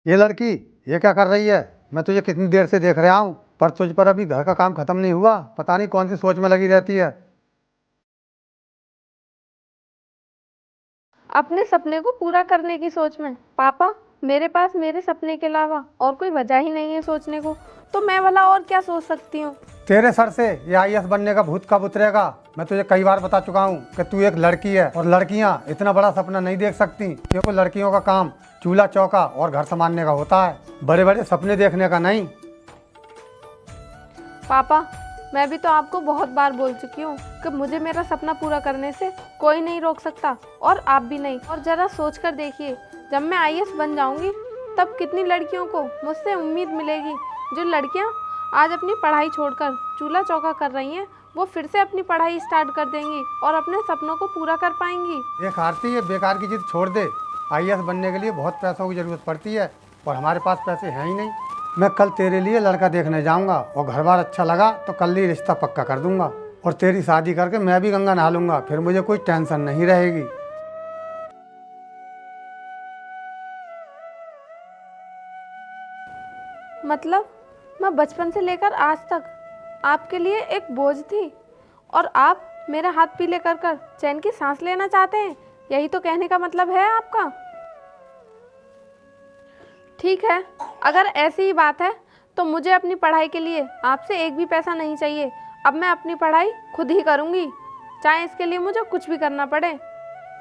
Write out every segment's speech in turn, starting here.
ये लड़की, ये क्या कर रही है? मैं तुझे कितनी देर से देख रहा हूँ, पर तुझ पर अभी घर का काम खत्म नहीं हुआ। पता नहीं कौन सी सोच में लगी रहती है। अपने सपने को पूरा करने की सोच में। पापा, मेरे पास मेरे सपने के अलावा और कोई वजह ही नहीं है सोचने को, तो मैं भला और क्या सोच सकती हूँ। तेरे सर से ये आईएएस बनने का भूत कब उतरेगा? मैं तुझे कई बार बता चुका हूँ कि तू एक लड़की है और लड़कियाँ इतना बड़ा सपना नहीं देख सकती, क्योंकि लड़कियों का काम चूल्हा चौका और घर संभालने का होता है, बड़े बड़े सपने देखने का नहीं। पापा, मैं भी तो आपको बहुत बार बोल चुकी हूँ कि मुझे मेरा सपना पूरा करने से कोई नहीं रोक सकता, और आप भी नहीं। और जरा सोच कर देखिए, जब मैं आईएएस बन जाऊंगी तब कितनी लड़कियों को मुझसे उम्मीद मिलेगी। जो लड़कियाँ आज अपनी पढ़ाई छोड़कर चूल्हा चौका कर रही हैं, वो फिर से अपनी पढ़ाई स्टार्ट कर देंगी और अपने सपनों को पूरा कर पाएंगी। देख आरती, ये बेकार की जिद छोड़ दे। आईएएस बनने के लिए बहुत पैसों की ज़रूरत पड़ती है और हमारे पास पैसे हैं ही नहीं। मैं कल तेरे लिए लड़का देखने जाऊंगा और घर बार अच्छा लगा तो कल ही रिश्ता पक्का कर दूंगा, और तेरी शादी करके मैं भी गंगा नहा लूंगा। फिर मुझे कोई टेंशन नहीं रहेगी। मतलब मैं बचपन से लेकर आज तक आपके लिए एक बोझ थी, और आप मेरा हाथ पीले कर कर चैन की सांस लेना चाहते हैं? यही तो कहने का मतलब है आपका। ठीक है, अगर ऐसी ही बात है तो मुझे अपनी पढ़ाई के लिए आपसे एक भी पैसा नहीं चाहिए। अब मैं अपनी पढ़ाई खुद ही करूँगी, चाहे इसके लिए मुझे कुछ भी करना पड़े।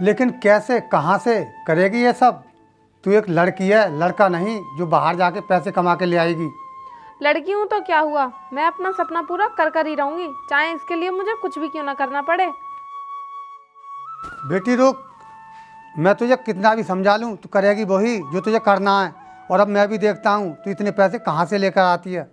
लेकिन कैसे, कहाँ से करेगी ये सब? तू एक लड़की है, लड़का नहीं जो बाहर जाके पैसे कमा के ले आएगी। लड़की हूँ तो क्या हुआ, मैं अपना सपना पूरा कर कर ही रहूँगी, चाहे इसके लिए मुझे कुछ भी क्यों ना करना पड़े। बेटी रुक, मैं तुझे कितना भी समझा लूँ तू करेगी वही जो तुझे करना है। और अब मैं भी देखता हूँ तू इतने पैसे कहाँ से लेकर आती है।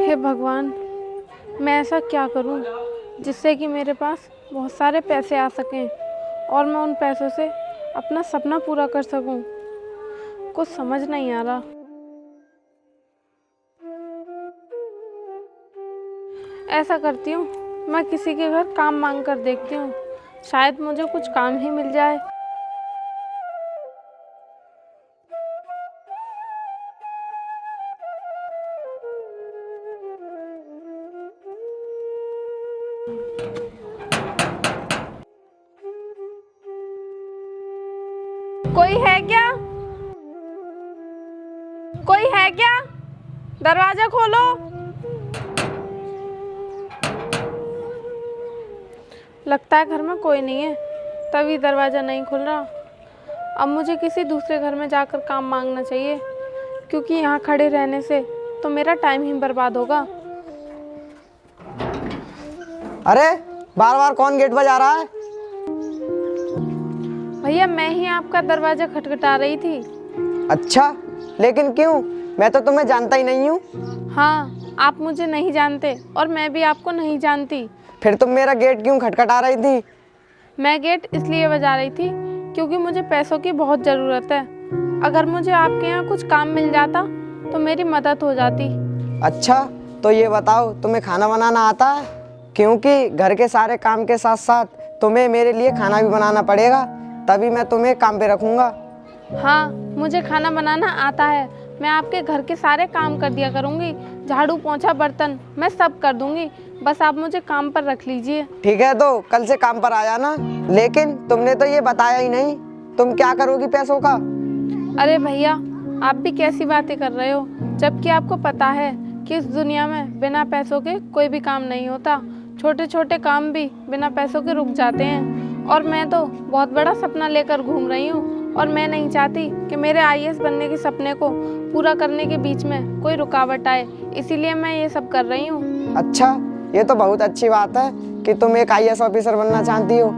हे भगवान, मैं ऐसा क्या करूं जिससे कि मेरे पास बहुत सारे पैसे आ सकें और मैं उन पैसों से अपना सपना पूरा कर सकूं। कुछ समझ नहीं आ रहा। ऐसा करती हूँ, मैं किसी के घर काम मांग कर देखती हूँ, शायद मुझे कुछ काम ही मिल जाए। कोई है क्या? कोई है क्या? दरवाजा खोलो। लगता है घर में कोई नहीं है, तभी दरवाज़ा नहीं खुल रहा। अब मुझे किसी दूसरे घर में जाकर काम मांगना चाहिए, क्योंकि यहाँ खड़े रहने से तो मेरा टाइम ही बर्बाद होगा। अरे बार बार कौन गेट बजा रहा है? भैया, मैं ही आपका दरवाज़ा खटखटा रही थी। अच्छा, लेकिन क्यों? मैं तो तुम्हें जानता ही नहीं हूँ। हाँ, आप मुझे नहीं जानते और मैं भी आपको नहीं जानती। फिर तुम मेरा गेट क्यों खटखटा रही थी? मैं गेट इसलिए बजा रही थी क्योंकि मुझे पैसों की बहुत ज़रूरत है। अगर मुझे आपके यहाँ कुछ काम मिल जाता तो मेरी मदद हो जाती। अच्छा, तो ये बताओ तुम्हें खाना बनाना आता है? क्योंकि घर के सारे काम के साथ साथ तुम्हें मेरे लिए खाना भी बनाना पड़ेगा, तभी मैं तुम्हें काम पे रखूँगा। हाँ, मुझे खाना बनाना आता है। मैं आपके घर के सारे काम कर दिया करूँगी, झाड़ू पोंछा बर्तन मैं सब कर दूँगी, बस आप मुझे काम पर रख लीजिए। ठीक है, तो कल से काम पर आ जाना। लेकिन तुमने तो ये बताया ही नहीं, तुम क्या करोगी पैसों का? अरे भैया, आप भी कैसी बातें कर रहे हो, जबकि आपको पता है कि इस दुनिया में बिना पैसों के कोई भी काम नहीं होता। छोटे छोटे काम भी बिना पैसों के रुक जाते हैं, और मैं तो बहुत बड़ा सपना लेकर घूम रही हूँ, और मैं नहीं चाहती कि मेरे आईएएस बनने के सपने को पूरा करने के बीच में कोई रुकावट आए, इसीलिए मैं ये सब कर रही हूँ। अच्छा, ये तो बहुत अच्छी बात है कि तुम एक आईएएस ऑफिसर बनना चाहती हो।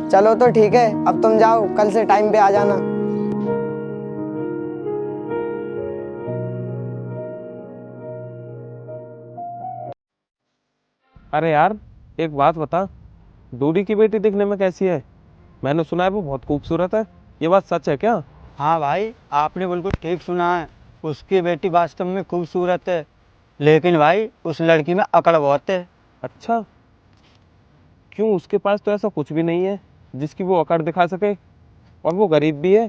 चलो तो ठीक है, अब तुम जाओ, कल से टाइम पे आ जाना। अरे यार, एक बात बता, डूडी की बेटी दिखने में कैसी है? मैंने सुना है वो बहुत खूबसूरत है, ये बात सच है क्या? हाँ भाई, आपने बिल्कुल ठीक सुना है। उसकी बेटी वास्तव में खूबसूरत है, लेकिन भाई उस लड़की में अकड़ बहुत है। अच्छा, क्यों, उसके पास तो ऐसा कुछ भी नहीं है जिसकी वो अकड़ दिखा सके, और वो गरीब भी है,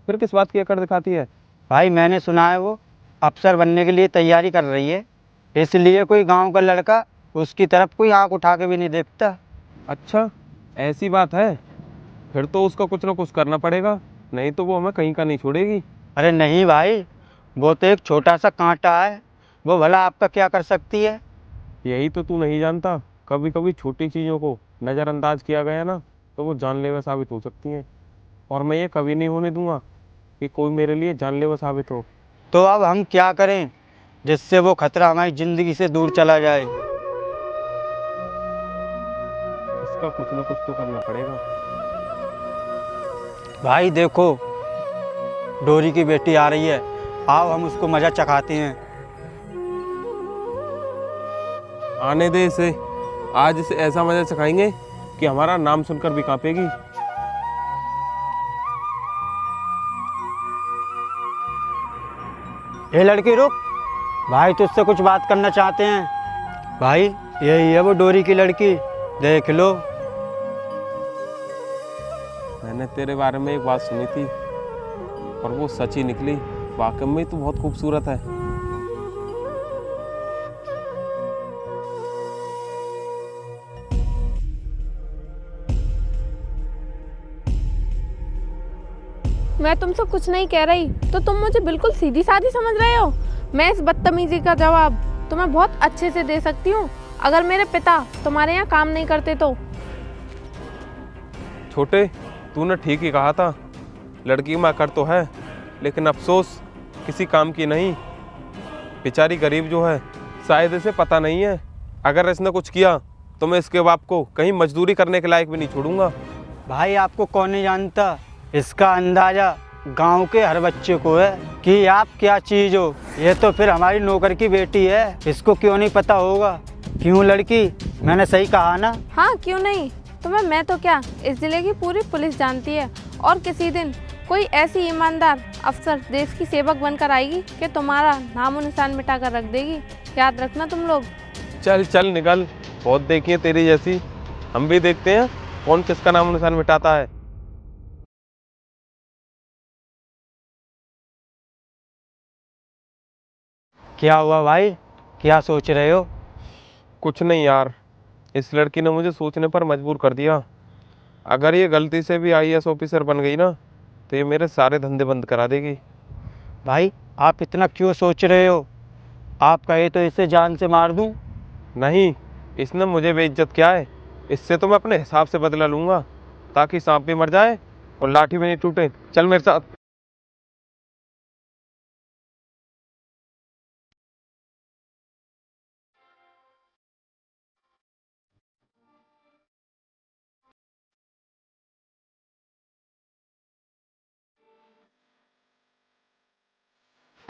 फिर किस बात की अकड़ दिखाती है? भाई मैंने सुना है वो अफसर बनने के लिए तैयारी कर रही है, इसलिए कोई गांव का लड़का उसकी तरफ कोई आंख उठा के भी नहीं देखता। अच्छा, ऐसी बात है? फिर तो उसका कुछ ना कुछ करना पड़ेगा, नहीं तो वो हमें कहीं का नहीं छोड़ेगी। अरे नहीं भाई, वो तो एक छोटा सा कांटा है, वो भला आपका क्या कर सकती है। यही तो तू नहीं जानता, कभी कभी छोटी चीज़ों को नज़रअंदाज किया गया ना तो वो जानलेवा साबित हो सकती हैं, और मैं ये कभी नहीं होने दूंगा कि कोई मेरे लिए जानलेवा साबित हो। तो अब हम क्या करें जिससे वो खतरा हमारी ज़िंदगी से दूर चला जाए। इसका कुछ ना कुछ तो करना पड़ेगा। भाई देखो, डोरी की बेटी आ रही है, आओ हम उसको मज़ा चखाते हैं। आने दे इसे, आज इसे ऐसा मजा चखाएंगे कि हमारा नाम सुनकर भी कांपेगी। ये लड़की रुक, भाई तुझसे कुछ बात करना चाहते हैं। भाई यही है वो डोरी की लड़की, देख लो। मैंने तेरे बारे में एक बात सुनी थी और वो सच ही निकली, वाकई में तू बहुत खूबसूरत है। मैं तुमसे कुछ नहीं कह रही तो तुम मुझे बिल्कुल सीधी सादी समझ रहे हो। मैं इस बदतमीजी का जवाब तुम्हें बहुत अच्छे से दे सकती हूँ अगर मेरे पिता तुम्हारे यहाँ काम नहीं करते तो। छोटे, तूने ठीक ही कहा था, लड़की माँ कर तो है लेकिन अफसोस किसी काम की नहीं। बेचारी गरीब जो है, शायद इसे पता नहीं है, अगर इसने कुछ किया तो मैं इसके बाप को कहीं मजदूरी करने के लायक भी नहीं छोड़ूंगा। भाई आपको कौन नहीं जानता, इसका अंदाज़ा गांव के हर बच्चे को है कि आप क्या चीज़ हो। ये तो फिर हमारी नौकर की बेटी है, इसको क्यों नहीं पता होगा। क्यों लड़की, मैंने सही कहा ना? हाँ क्यों नहीं, तुम्हें मैं तो क्या, इस जिले की पूरी पुलिस जानती है। और किसी दिन कोई ऐसी ईमानदार अफसर देश की सेवक बनकर आएगी कि तुम्हारा नामो निशान मिटा कर रख देगी। याद रखना तुम लोग। चल चल निकल, बहुत देखी है तेरी जैसी, हम भी देखते हैं कौन किसका नाम निशान मिटाता है। क्या हुआ भाई, क्या सोच रहे हो? कुछ नहीं यार, इस लड़की ने मुझे सोचने पर मजबूर कर दिया। अगर ये गलती से भी आईएएस ऑफिसर बन गई ना तो ये मेरे सारे धंधे बंद करा देगी। भाई आप इतना क्यों सोच रहे हो? आप कहे तो इसे जान से मार दूं? नहीं, इसने मुझे बेइज्जत किया है, इससे तो मैं अपने हिसाब से बदला लूंगा, ताकि सांप भी मर जाए और लाठी भी नहीं टूटे। चल मेरे साथ।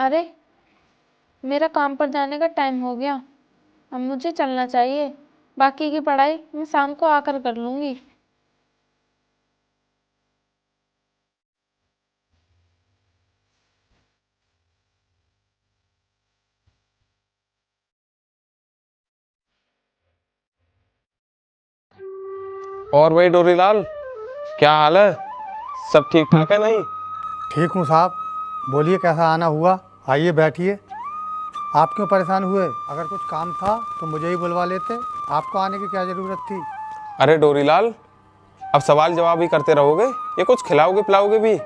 अरे मेरा काम पर जाने का टाइम हो गया, अब मुझे चलना चाहिए। बाकी की पढ़ाई मैं शाम को आकर कर लूँगी। और भाई डोरीलाल, क्या हाल है? सब ठीक ठाक है नहीं? ठीक हूँ साहब, बोलिए कैसा आना हुआ, आइए बैठिए। आप क्यों परेशान हुए? अगर कुछ काम था तो मुझे ही बुलवा लेते, आपको आने की क्या ज़रूरत थी? अरे डोरीलाल, अब सवाल जवाब ही करते रहोगे, ये कुछ खिलाओगे पिलाओगे भी?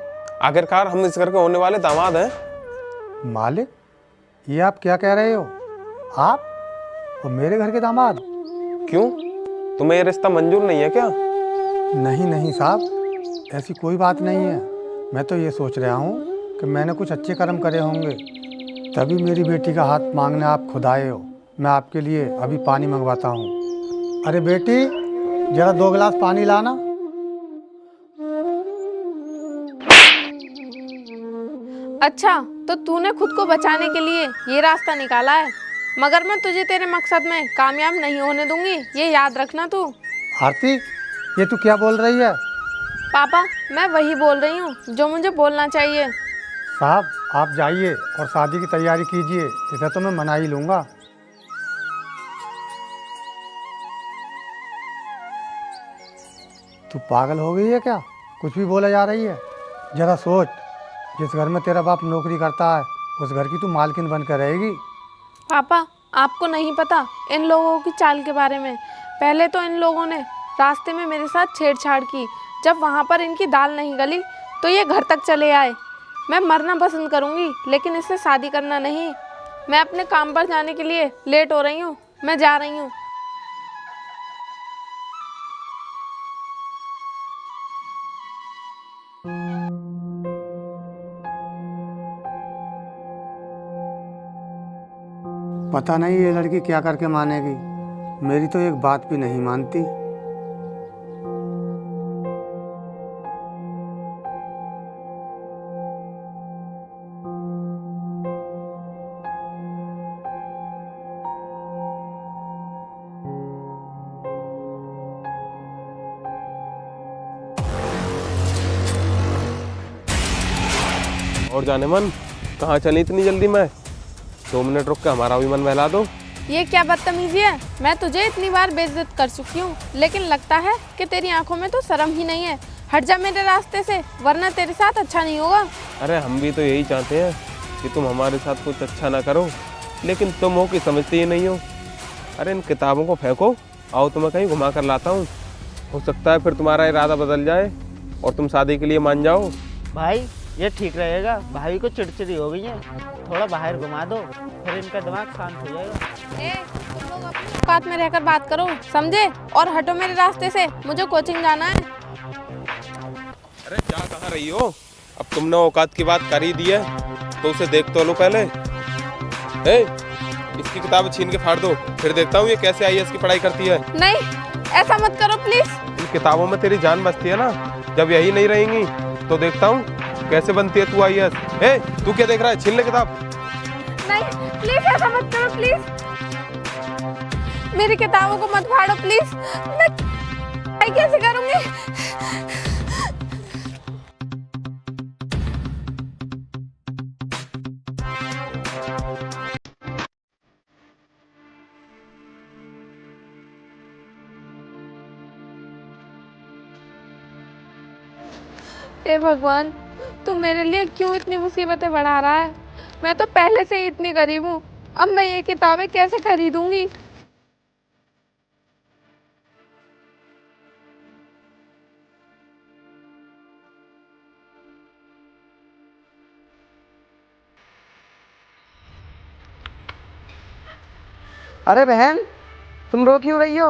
आखिरकार हम इस घर के होने वाले दामाद हैं। मालिक, ये आप क्या कह रहे हो? आप और मेरे घर के दामाद? क्यों, तुम्हें ये रिश्ता मंजूर नहीं है क्या? नहीं नहीं साहब, ऐसी कोई बात नहीं है। मैं तो ये सोच रहा हूँ कि मैंने कुछ अच्छे कर्म करे होंगे, तभी मेरी बेटी का हाथ मांगने आप खुद आए हो। मैं आपके लिए अभी पानी मंगवाता हूँ। अरे बेटी, जरा 2 गिलास पानी लाना। अच्छा, तो तूने खुद को बचाने के लिए ये रास्ता निकाला है, मगर मैं तुझे तेरे मकसद में कामयाब नहीं होने दूंगी, ये याद रखना तू। आरती, ये तू क्या बोल रही है? पापा, मैं वही बोल रही हूँ जो मुझे बोलना चाहिए। साहब आप जाइए और शादी की तैयारी कीजिए, इसे तो मैं मना ही लूँगा। तू पागल हो गई है क्या? कुछ भी बोला जा रही है। जरा सोच, जिस घर में तेरा बाप नौकरी करता है उस घर की तू मालकिन बनकर रहेगी। पापा, आपको नहीं पता इन लोगों की चाल के बारे में। पहले तो इन लोगों ने रास्ते में मेरे साथ छेड़छाड़ की। जब वहाँ पर इनकी दाल नहीं गली तो ये घर तक चले आए। मैं मरना पसंद करूँगी लेकिन इससे शादी करना नहीं। मैं अपने काम पर जाने के लिए लेट हो रही हूँ, मैं जा रही हूँ। पता नहीं ये लड़की क्या करके मानेगी। मेरी तो एक बात भी नहीं मानती। और जाने मन, कहाँ चली इतनी जल्दी में? 2 मिनट रुक के हमारा भी मन बहला दो। ये क्या बदतमीजी है? मैं तुझे इतनी बार बेइज्जत कर चुकी हूँ लेकिन लगता है कि तेरी आंखों में तो शर्म ही नहीं है। हट जा मेरे रास्ते से, वरना तेरे साथ अच्छा नहीं होगा। अरे हम भी तो यही चाहते हैं कि तुम हमारे साथ कुछ अच्छा ना करो, लेकिन तुम हो कि समझते ही नहीं हो। अरे इन किताबों को फेंको, आओ तुम्हें कहीं घुमा कर लाता हूँ। हो सकता है फिर तुम्हारा इरादा बदल जाए और तुम शादी के लिए मान जाओ। भाई ये ठीक रहेगा, भाभी को चिड़चिड़ी हो गई है, थोड़ा बाहर घुमा दो, फिर इनका दिमाग शांत हो जाएगा। तुम लोग अपनी औकात में रहकर बात करो, समझे? और हटो मेरे रास्ते से, मुझे कोचिंग जाना है। अरे जा कहाँ रही हो? अब तुमने औकात की बात कर ही दी है तो उसे देख तो लो पहले। इसकी किताब छीन के फाड़ दो, फिर देखता हूँ ये कैसे आईएएस की पढ़ाई करती है। नहीं, ऐसा मत करो प्लीज। इन किताबों में तेरी जान बचती है ना, जब यही नहीं रहेंगी तो देखता हूँ कैसे बनती है तू आईएएस। तू क्या देख रहा है? छीन ले किताब। नहीं प्लीज, ऐसा मत करो प्लीज। मेरी किताबों को मत फाड़ो प्लीज। मैं कैसे करूंगी? हे भगवान, तू मेरे लिए क्यों इतनी मुसीबतें बढ़ा रहा है? मैं तो पहले से ही इतनी गरीब हूँ, अब मैं ये किताबें कैसे खरीदूंगी? अरे बहन, तुम रो क्यों रही हो?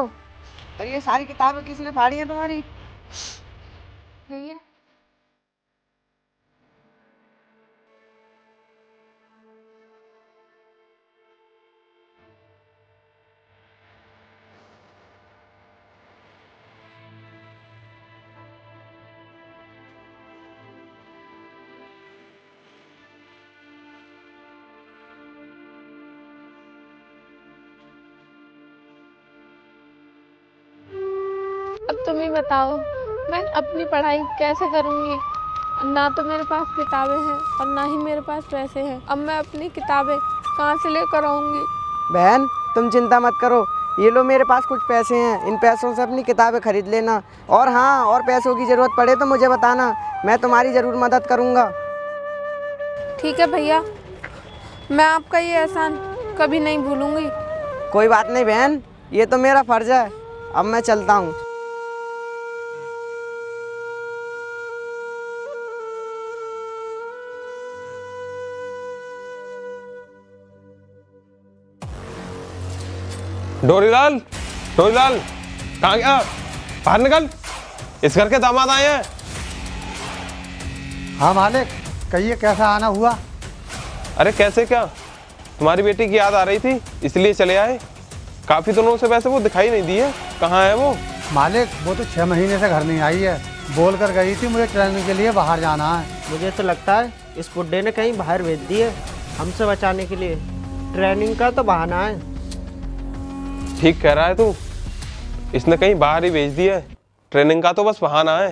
अरे ये सारी किताबें किसने फाड़ी हैं तुम्हारी? भैया, अब तुम ही बताओ, मैं अपनी पढ़ाई कैसे करूंगी? ना तो मेरे पास किताबें हैं और ना ही मेरे पास पैसे हैं। अब मैं अपनी किताबें कहाँ से लेकर आऊंगी? बहन, तुम चिंता मत करो, ये लो मेरे पास कुछ पैसे हैं, इन पैसों से अपनी किताबें खरीद लेना। और हाँ, और पैसों की ज़रूरत पड़े तो मुझे बताना, मैं तुम्हारी ज़रूर मदद करूँगा। ठीक है भैया, मैं आपका ये एहसान कभी नहीं भूलूंगी। कोई बात नहीं बहन, ये तो मेरा फ़र्ज़ है। अब मैं चलता हूँ। डोरीलाल, डोरीलाल, कहाँ गया? बाहर निकल, इस घर के दामाद आए हैं। हाँ मालिक, कहिए कैसा आना हुआ? अरे कैसे क्या, तुम्हारी बेटी की याद आ रही थी इसलिए चले आए। काफी दिनों से वैसे वो दिखाई नहीं दी है, कहाँ है वो? मालिक, वो तो 6 महीने से घर नहीं आई है। बोल कर गई थी मुझे ट्रेनिंग के लिए बाहर जाना है। मुझे तो लगता है इस बुड्ढे ने कहीं बाहर भेज दी है हमसे बचाने के लिए। ट्रेनिंग का तो बहाना है। ठीक कह रहा है तू, इसने कहीं बाहर ही भेज दिया है। ट्रेनिंग का तो बस बहाना है,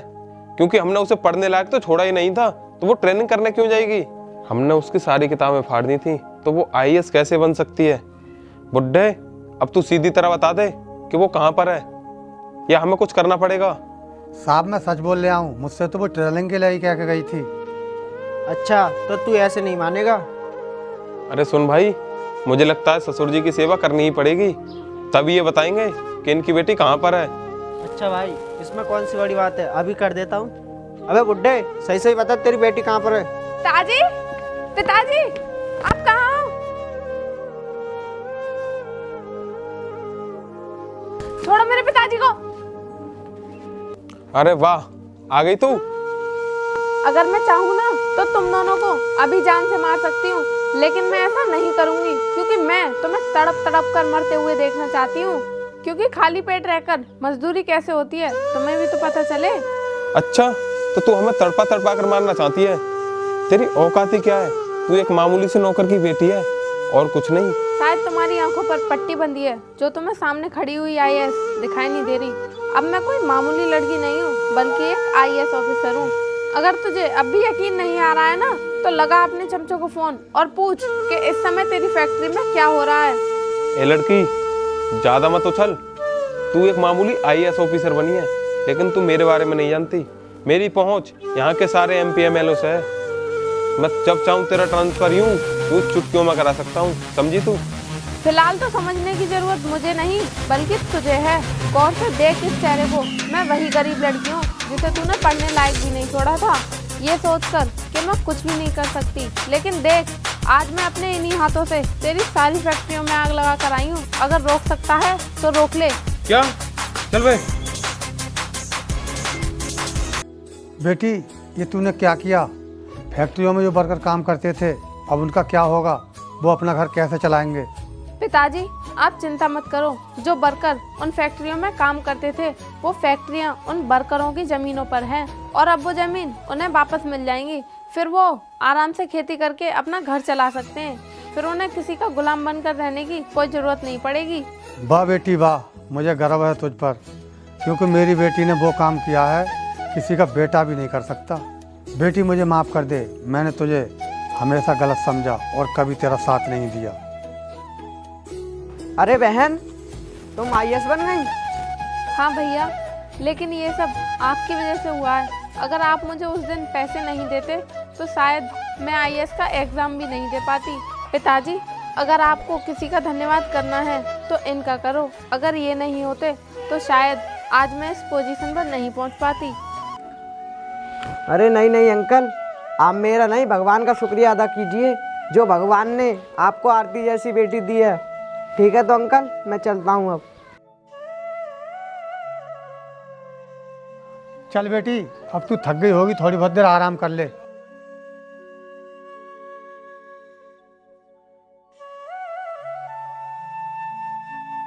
क्योंकि हमने उसे पढ़ने लायक तो छोड़ा ही नहीं था, तो वो ट्रेनिंग करने क्यों जाएगी? हमने उसकी सारी किताबें फाड़ दी थी, तो वो आईएएस कैसे बन सकती है? बुड्ढे, अब तू सीधी तरह बता दे कि वो कहाँ पर है, या हमें कुछ करना पड़ेगा। साहब मैं सच बोल रहा हूँ, मुझसे तो वो ट्रेनिंग के लिए ही कह के गई थी। अच्छा, तो तू ऐसे नहीं मानेगा। अरे सुन भाई, मुझे लगता है ससुर जी की सेवा करनी ही पड़ेगी, तभी ये बताएंगे कि इनकी बेटी कहाँ पर है। अच्छा भाई, इसमें कौन सी बड़ी बात है, अभी कर देता हूँ। अबे बुड्ढे, सही सही बता तेरी बेटी कहाँ पर है। पिताजी, पिताजी, आप कहाँ हो? छोड़ो मेरे पिताजी को। अरे वाह, आ गई तू। अगर मैं चाहूँ ना तो तुम दोनों को अभी जान से मार सकती हूँ, लेकिन मैं ऐसा नहीं करूँगी क्योंकि मैं तुम्हें तड़प तड़प कर मरते हुए देखना चाहती हूँ। क्योंकि खाली पेट रहकर मजदूरी कैसे होती है तुम्हें भी तो पता चले। अच्छा, तो तू हमें तड़पा तड़पा कर मारना चाहती है? तेरी औकात ही क्या है? तू एक मामूली सी नौकर की बेटी है और कुछ नहीं। शायद तुम्हारी आंखों पर पट्टी बंधी है जो तुम्हें सामने खड़ी हुई आईएएस दिखाई नहीं दे रही। अब मैं कोई मामूली लड़की नहीं हूँ, बल्कि एक आईएएस ऑफिसर हूँ। अगर तुझे अब भी यकीन नहीं आ रहा है ना, तो लगा अपने चमचों को फोन और पूछ कि इस समय तेरी फैक्ट्री में क्या हो रहा है। ए लड़की, ज्यादा मत उछल। तू एक मामूली आईएएस ऑफिसर बनी है, लेकिन तू मेरे बारे में नहीं जानती। मेरी पहुंच यहाँ के सारे एमपी एमएलओ से है। मैं जब चाहूँ तेरा ट्रांसफर यूं चुटकियों में करा सकता हूँ, समझी तू? फिलहाल तो समझने की जरूरत मुझे नहीं, बल्कि तुझे है। गौर से देख इस चेहरे को, मैं वही गरीब लड़की हूँ जिसे तूने पढ़ने लायक भी नहीं छोड़ा था, ये सोचकर कि मैं कुछ भी नहीं कर सकती। लेकिन देख, आज मैं अपने इन्हीं हाथों से तेरी सारी फैक्ट्रियों में आग लगा कर आई हूँ। अगर रोक सकता है तो रोक ले। क्या? चल बे। बेटी, ये तूने क्या किया? फैक्ट्रियों में जो वर्कर काम करते थे, अब उनका क्या होगा? वो अपना घर कैसे चलाएंगे? पिताजी, आप चिंता मत करो। जो वर्कर उन फैक्ट्रियों में काम करते थे, वो फैक्ट्रियां उन वर्करों की जमीनों पर हैं और अब वो जमीन उन्हें वापस मिल जाएंगी। फिर वो आराम से खेती करके अपना घर चला सकते हैं। फिर उन्हें किसी का गुलाम बनकर रहने की कोई जरूरत नहीं पड़ेगी। वाह बेटी वाह, मुझे गर्व है तुझ पर, क्योंकि मेरी बेटी ने वो काम किया है किसी का बेटा भी नहीं कर सकता। बेटी मुझे माफ़ कर दे, मैंने तुझे हमेशा गलत समझा और कभी तेरा साथ नहीं दिया। अरे बहन, तुम आईएएस बन गई? हाँ भैया, लेकिन ये सब आपकी वजह से हुआ है। अगर आप मुझे उस दिन पैसे नहीं देते तो शायद मैं आईएएस का एग्ज़ाम भी नहीं दे पाती। पिताजी, अगर आपको किसी का धन्यवाद करना है तो इनका करो। अगर ये नहीं होते तो शायद आज मैं इस पोजीशन पर नहीं पहुंच पाती। अरे नहीं नहीं अंकल, आप मेरा नहीं भगवान का शुक्रिया अदा कीजिए, जो भगवान ने आपको आरती जैसी बेटी दी है। ठीक है तो अंकल, मैं चलता हूँ अब। चल बेटी, अब तू थक गई होगी, थोड़ी बहुत देर आराम कर ले।